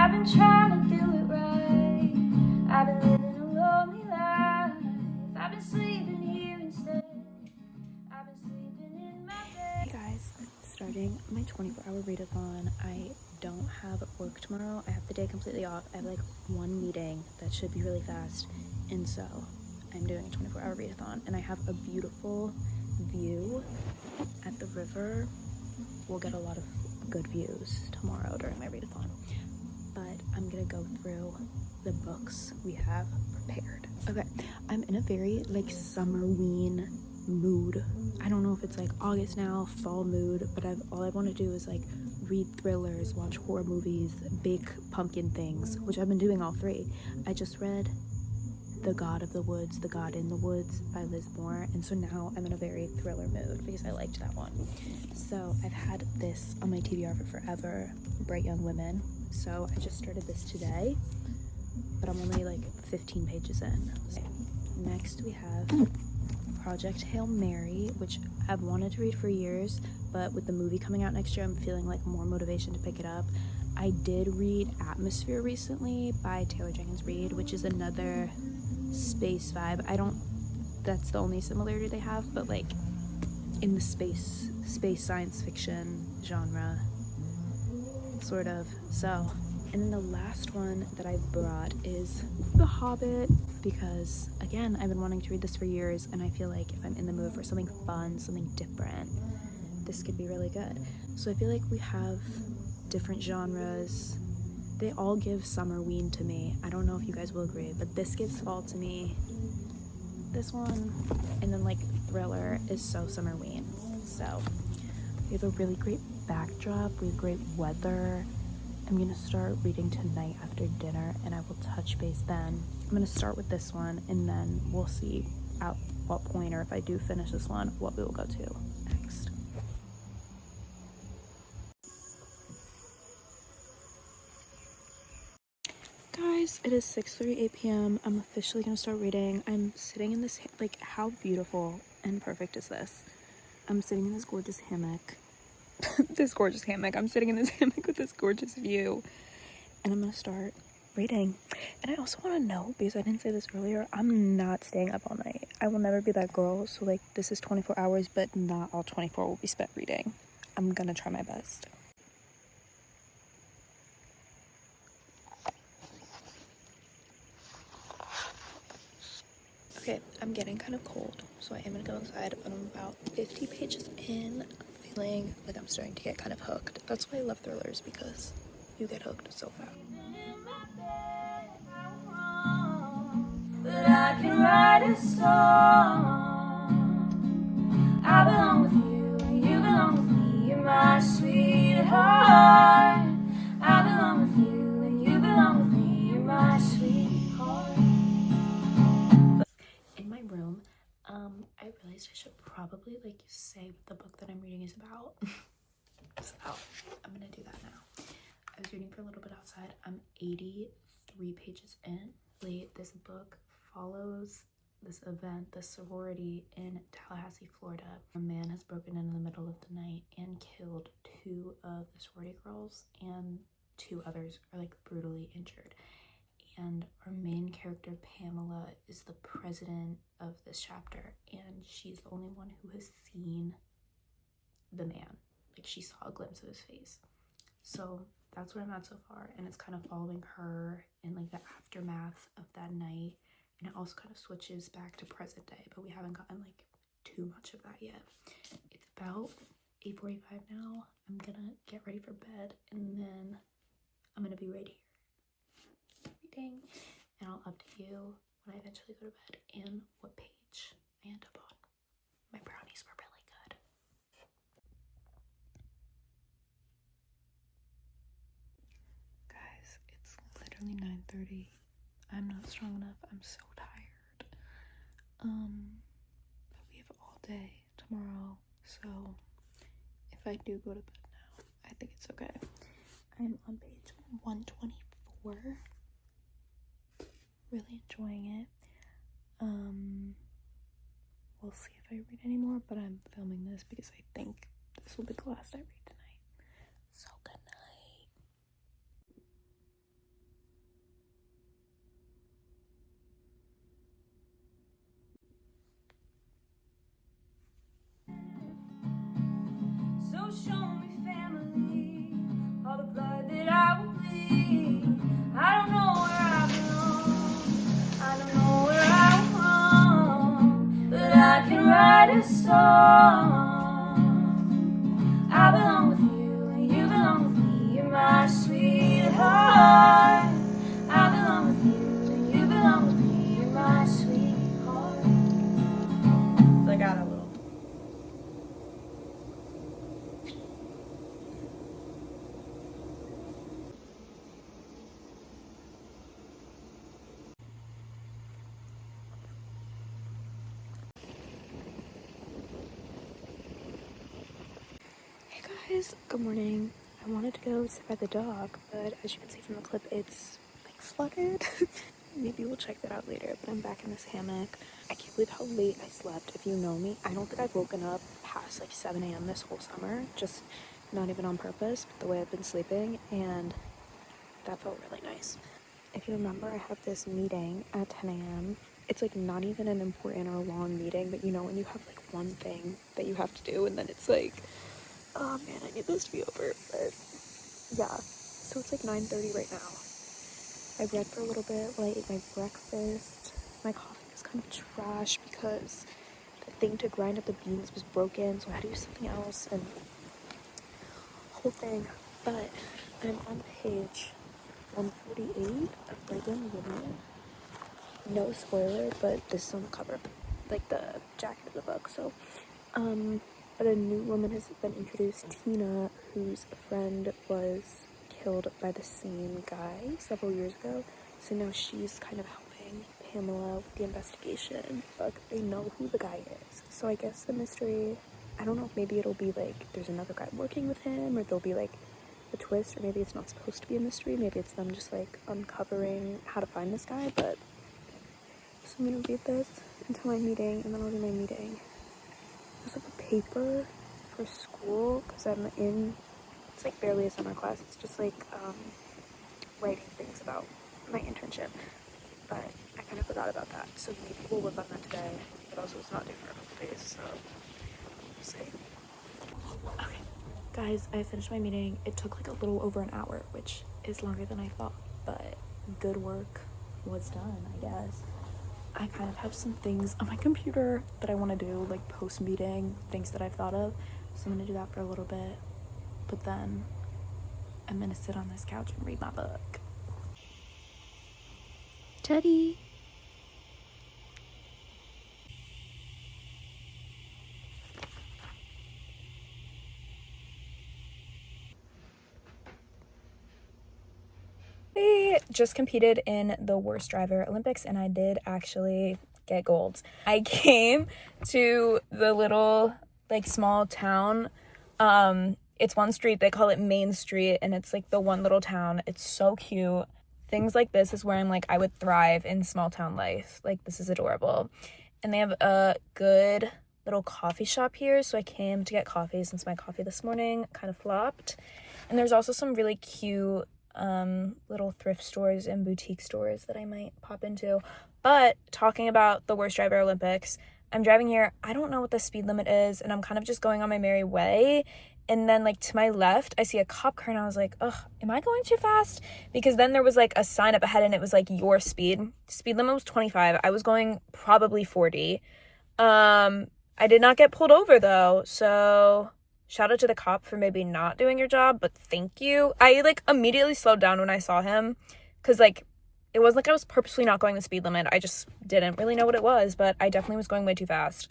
I've been trying to do it right. I've been living a lonely life. I've been sleeping here instead. I've been sleeping in my bed. Hey guys, starting my 24-hour readathon. I don't have work tomorrow. I have the day completely off. I have like one meeting that should be really fast, and so I'm doing a 24-hour readathon, and I have a beautiful view at the river. We'll get a lot of good views tomorrow during my readathon, but I'm gonna go through the books we have prepared. Okay, I'm in a very like summerween mood. I don't know if it's like August now, fall mood, but all I want to do is like read thrillers, watch horror movies, bake pumpkin things, which I've been doing all three. I just read The God of the Woods, The God in the Woods by Liz Moore, and so now I'm in a very thriller mood because I liked that one. So I've had this on my TBR for forever, Bright Young Women. So I just started this today, but I'm only like 15 pages in. Okay. Next we have Project Hail Mary, which I've wanted to read for years, but with the movie coming out next year, I'm feeling like more motivation to pick it up. I did read Atmosphere recently by Taylor Jenkins Reid, which is another space vibe. That's the only similarity they have, but like in the space science fiction genre, sort of. So, and then the last one that I brought is The Hobbit, because again, I've been wanting to read this for years, and I feel like if I'm in the mood for something fun, something different, this could be really good. So I feel like we have different genres. They all give summerween to me. I don't know if you guys will agree, but this gives fall to me. This one, and then like thriller is so summerween. So we have a really great backdrop, we have great weather. I'm gonna start reading tonight after dinner, and I will touch base then. I'm gonna start with this one, and then we'll see at what point, or if I do finish this one, what we will go to next. Guys, it is 6:38 p.m. I'm officially gonna start reading. I'm sitting in this, like, how beautiful and perfect is this? I'm sitting in this gorgeous hammock. I'm sitting in this hammock with this gorgeous view, and I'm gonna start reading. And I also want to know, because I didn't say this earlier, I'm not staying up all night. I will never be that girl. So like, this is 24 hours, but not all 24 will be spent reading. I'm gonna try my best. Okay, I'm getting kind of cold, so I am gonna go inside. I'm about 50 pages in. I'm feeling like I'm starting to get kind of hooked. That's why I love thrillers, because you get hooked so fast. But I can write a song. I belong with you, and you belong with me. You're my sweetheart. I belong with you, and you belong with me. You're my sweetheart. In my room, I realized I should probably like say what the book that I'm reading is about. So I'm gonna do that now. I was reading for a little bit outside. I'm 83 pages in. This book follows this event, the sorority in Tallahassee, Florida. A man has broken in the middle of the night and killed 2 of the sorority girls, and 2 others are like brutally injured. And our main character, Pamela, is the president of this chapter, and she's the only one who has seen the man. Like, she saw a glimpse of his face. So that's where I'm at so far, and it's kind of following her in like the aftermath of that night, and it also kind of switches back to present day, but we haven't gotten like too much of that yet. It's about 8:45 now. I'm gonna get ready for bed, and then I'm gonna be right here reading, and I'll update you when I eventually go to bed and what page I end up on. My brownies were really good. Guys, it's literally 9:30. I'm not strong enough. I'm so tired. But we have all day tomorrow, so if I do go to bed now, I think it's okay. I'm on page 124. Really enjoying it. We'll see if I read any more, but I'm filming this because I think this will be the last I read tonight. So good night. I don't know where I belong. I don't know where I'm wrong, but I can write a song. I belong with you and you belong with me. You're my sweetheart. I belong with you and you belong with me. You're my sweetheart. So I got a little. Hey guys, good morning. I wanted to go sit by the dog, but as you can see from the clip, it's like flooded. Maybe we'll check that out later, but I'm back in this hammock. I can't believe how late I slept. If you know me, I don't think I've woken up past like 7 a.m. this whole summer, just not even on purpose, but the way I've been sleeping, and that felt really nice. If you remember, I have this meeting at 10 a.m. It's like not even an important or long meeting, but you know when you have like one thing that you have to do and then it's like, oh man, I need this to be over. But yeah, so it's like 9:30 right now. I read for a little bit while I ate my breakfast. My coffee was kind of trash because the thing to grind up the beans was broken, so I had to use something else and whole thing. But I'm on page 148 of Brigham Women. No spoiler, but this is on the cover of like the jacket of the book. So but a new woman has been introduced, Tina, whose friend was killed by the same guy several years ago. So now she's kind of helping Pamela with the investigation. But they know who the guy is. So I guess the mystery, I don't know if maybe it'll be like there's another guy working with him, or there'll be like a twist, or maybe it's not supposed to be a mystery. Maybe it's them just like uncovering how to find this guy. But so I'm gonna read this until my meeting, and then I'll do my meeting. There's like a paper for school because I'm in, it's like barely a summer class. It's just like writing things about my internship, but I kind of forgot about that. So maybe we'll work on that today, but also it's not due for a couple days, so we'll see. Okay, guys, I finished my meeting. It took like a little over an hour, which is longer than I thought, but good work was done, I guess. I kind of have some things on my computer that I want to do, like post-meeting, things that I've thought of. So I'm going to do that for a little bit. But then I'm going to sit on this couch and read my book. Teddy! I just competed in the Worst Driver Olympics, and I did actually get gold. I came to the little, like, small town. It's one street, they call it Main Street, and it's like the one little town. It's so cute. Things like this is where I'm like, I would thrive in small town life. Like, this is adorable. And they have a good little coffee shop here, so I came to get coffee since my coffee this morning kind of flopped. And there's also some really cute little thrift stores and boutique stores that I might pop into. But talking about the Worst Driver Olympics, I'm driving here. I don't know what the speed limit is, and I'm kind of just going on my merry way. And then, like, to my left, I see a cop car, and I was like, ugh, am I going too fast? Because then there was, like, a sign up ahead, and it was, like, your speed. Speed limit was 25. I was going probably 40. I did not get pulled over, though, so shout out to the cop for maybe not doing your job, but thank you. I, like, immediately slowed down when I saw him, because, like, it wasn't like I was purposely not going the speed limit. I just didn't really know what it was, but I definitely was going way too fast.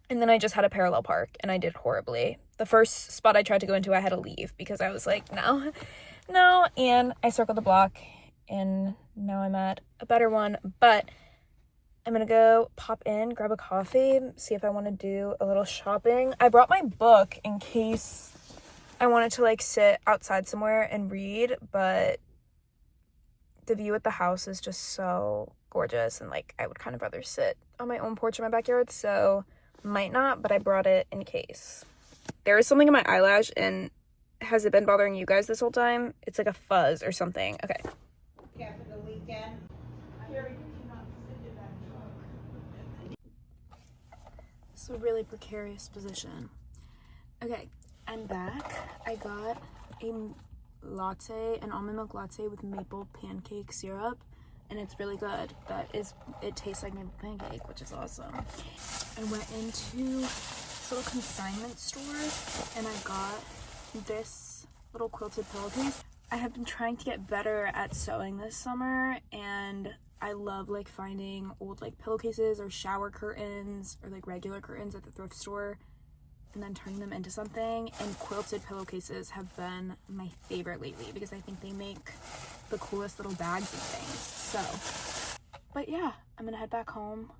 And then I just had a parallel park, and I did horribly. The first spot I tried to go into, I had to leave, because I was like, no, and I circled the block, and now I'm at a better one, but I'm gonna go pop in, grab a coffee, see if I want to do a little shopping. I brought my book in case I wanted to, like, sit outside somewhere and read, but the view at the house is just so gorgeous, and, like, I would kind of rather sit on my own porch in my backyard, so might not, but I brought it in case. There is something in my eyelash, and has it been bothering you guys this whole time? It's like a fuzz or something. Okay. Yeah, for the weekend. It's a really precarious position. Okay, I'm back. I got a latte, an almond milk latte with maple pancake syrup, and it's really good. It tastes like maple pancake, which is awesome. I went into this little consignment store and I got this little quilted pillowcase. I have been trying to get better at sewing this summer, and I love like finding old like pillowcases or shower curtains or like regular curtains at the thrift store and then turning them into something. And quilted pillowcases have been my favorite lately because I think they make the coolest little bags and things. So, but yeah, I'm gonna head back home.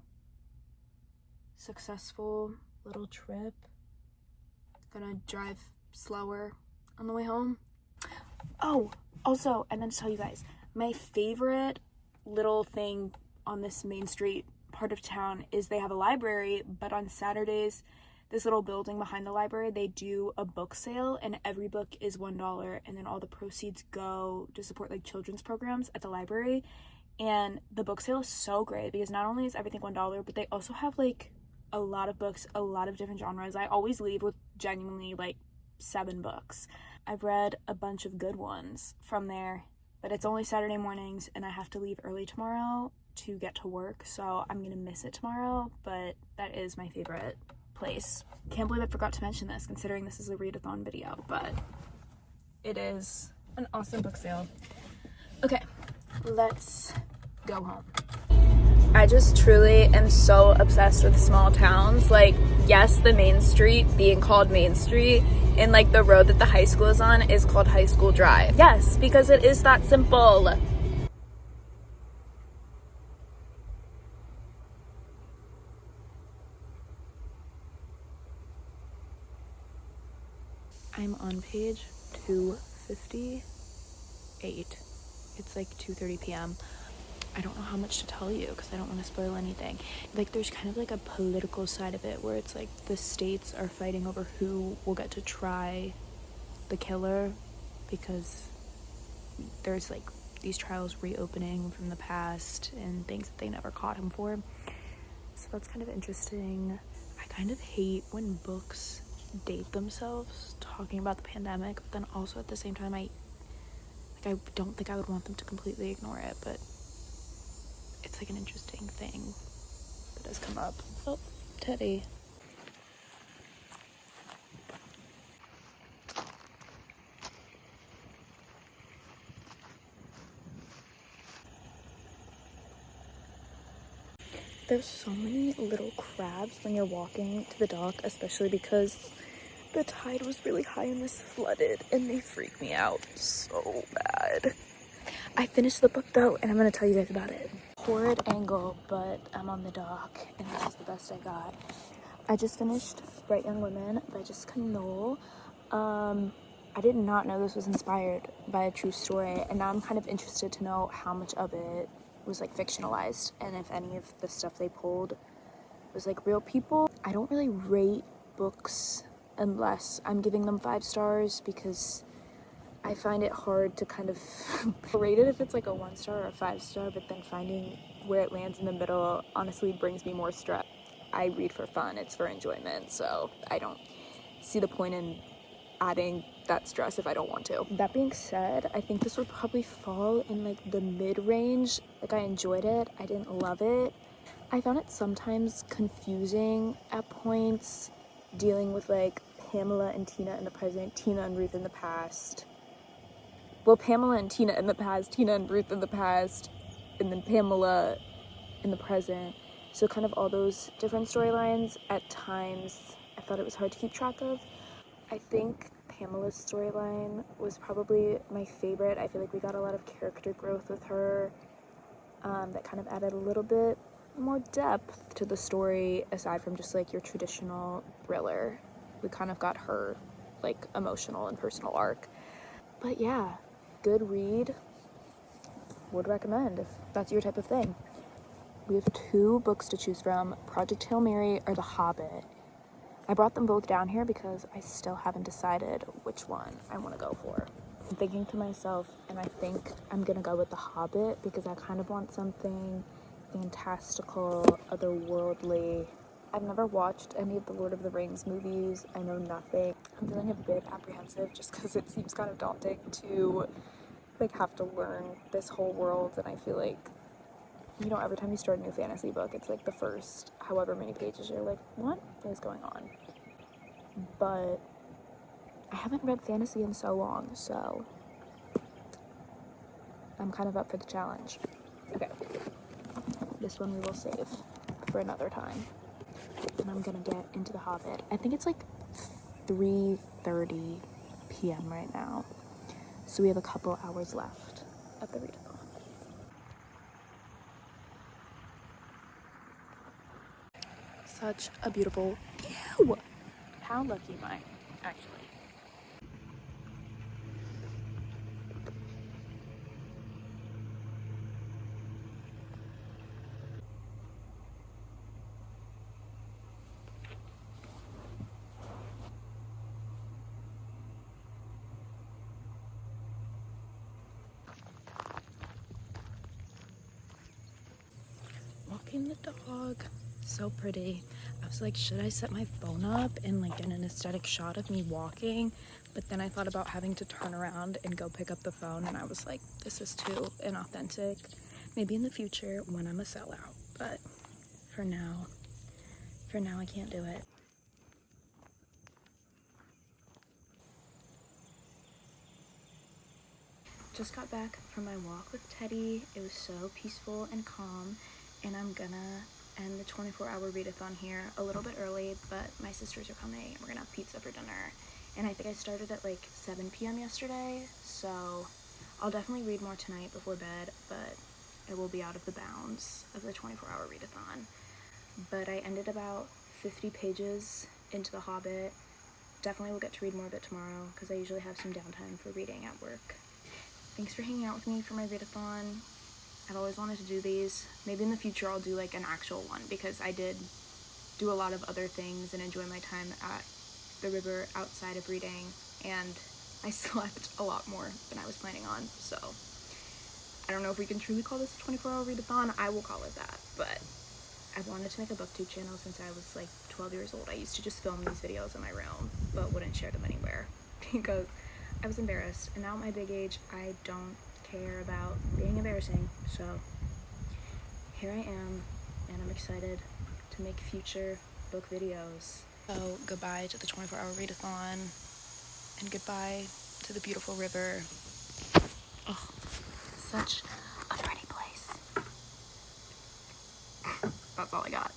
Successful little trip. Gonna drive slower on the way home. Oh, also, I meant to tell you guys, my favorite little thing on this Main Street part of town is they have a library, but on Saturdays, this little building behind the library, they do a book sale, and every book is $1, and then all the proceeds go to support like children's programs at the library. And the book sale is so great because not only is everything $1, but they also have like a lot of books, a lot of different genres. I always leave with genuinely like 7 books. I've read a bunch of good ones from there, but it's only Saturday mornings and I have to leave early tomorrow to get to work, so I'm gonna miss it tomorrow, but that is my favorite place. Can't believe I forgot to mention this considering this is a readathon video, but it is an awesome book sale. Okay, let's go home. I just truly am so obsessed with small towns. Like, yes, the Main Street being called Main Street, and like the road that the high school is on is called High School Drive. Yes, because it is that simple. I'm on page 258. It's like 2:30 p.m. I don't know how much to tell you because I don't want to spoil anything. Like, there's kind of like a political side of it where it's like the states are fighting over who will get to try the killer because there's like these trials reopening from the past and things that they never caught him for. So that's kind of interesting. I kind of hate when books date themselves talking about the pandemic, but then also at the same time I don't think I would want them to completely ignore it, but it's like an interesting thing that has come up. Oh, Teddy. There's so many little crabs when you're walking to the dock, especially because the tide was really high and this flooded, and they freak me out so bad. I finished the book though, and I'm gonna tell you guys about it. Horrid angle, but I'm on the dock, and this is the best I got. I just finished Bright Young Women by Jessica Knoll. I did not know this was inspired by a true story, and now I'm kind of interested to know how much of it was like fictionalized, and if any of the stuff they pulled was like real people. I don't really rate books unless I'm giving them 5 stars because I find it hard to kind of rate it if it's like a 1 star or a 5 star, but then finding where it lands in the middle honestly brings me more stress. I read for fun, it's for enjoyment, so I don't see the point in adding that stress if I don't want to. That being said, I think this would probably fall in like the mid-range. Like, I enjoyed it, I didn't love it. I found it sometimes confusing at points, dealing with like Pamela and Tina in the present, Tina and Ruth in the past. Well, Pamela and Tina in the past, Tina and Ruth in the past, and then Pamela in the present. So kind of all those different storylines. At times, I thought it was hard to keep track of. I think Pamela's storyline was probably my favorite. I feel like we got a lot of character growth with her that kind of added a little bit more depth to the story aside from just like your traditional thriller. We kind of got her like emotional and personal arc. But yeah, good read. Would recommend if that's your type of thing. We have 2 books to choose from, Project Hail Mary or The Hobbit. I brought them both down here because I still haven't decided which one I want to go for. I'm thinking to myself, and I think I'm gonna go with The Hobbit because I kind of want something fantastical, otherworldly, I've never watched any of the Lord of the Rings movies. I know nothing. I'm feeling a bit apprehensive just because it seems kind of daunting to like have to learn this whole world, and I feel like, you know, every time you start a new fantasy book, it's like the first however many pages you're like, what is going on? But I haven't read fantasy in so long, so I'm kind of up for the challenge. Okay, this one we will save for another time, and I'm gonna get into the Hobbit. I think it's like 3:30 p.m. right now, so we have a couple hours left of the readathon. Such a beautiful view. How lucky am I, actually? Walking the dog, so pretty. I was like, should I set my phone up and like get an aesthetic shot of me walking? But then I thought about having to turn around and go pick up the phone, and I was like, this is too inauthentic. Maybe in the future when I'm a sellout, but for now I can't do it. Just got back from my walk with Teddy. It was so peaceful and calm, and I'm gonna end the 24-hour readathon here a little bit early, but my sisters are coming and we're gonna have pizza for dinner. And I think I started at like 7 p.m. yesterday, so I'll definitely read more tonight before bed, but it will be out of the bounds of the 24-hour readathon. But I ended about 50 pages into The Hobbit. Definitely will get to read more of it tomorrow because I usually have some downtime for reading at work. Thanks for hanging out with me for my readathon. I've always wanted to do these. Maybe in the future I'll do like an actual one, because I did do a lot of other things and enjoy my time at the river outside of reading, and I slept a lot more than I was planning on, so I don't know if we can truly call this a 24-hour readathon. I will call it that, but I've wanted to make a booktube channel since I was like 12 years old. I used to just film these videos in my room but wouldn't share them anywhere because I was embarrassed, and now at my big age I don't care about being embarrassing, so here I am, and I'm excited to make future book videos. So goodbye to the 24-hour readathon, and goodbye to the beautiful river. Oh, such a pretty place. That's all I got.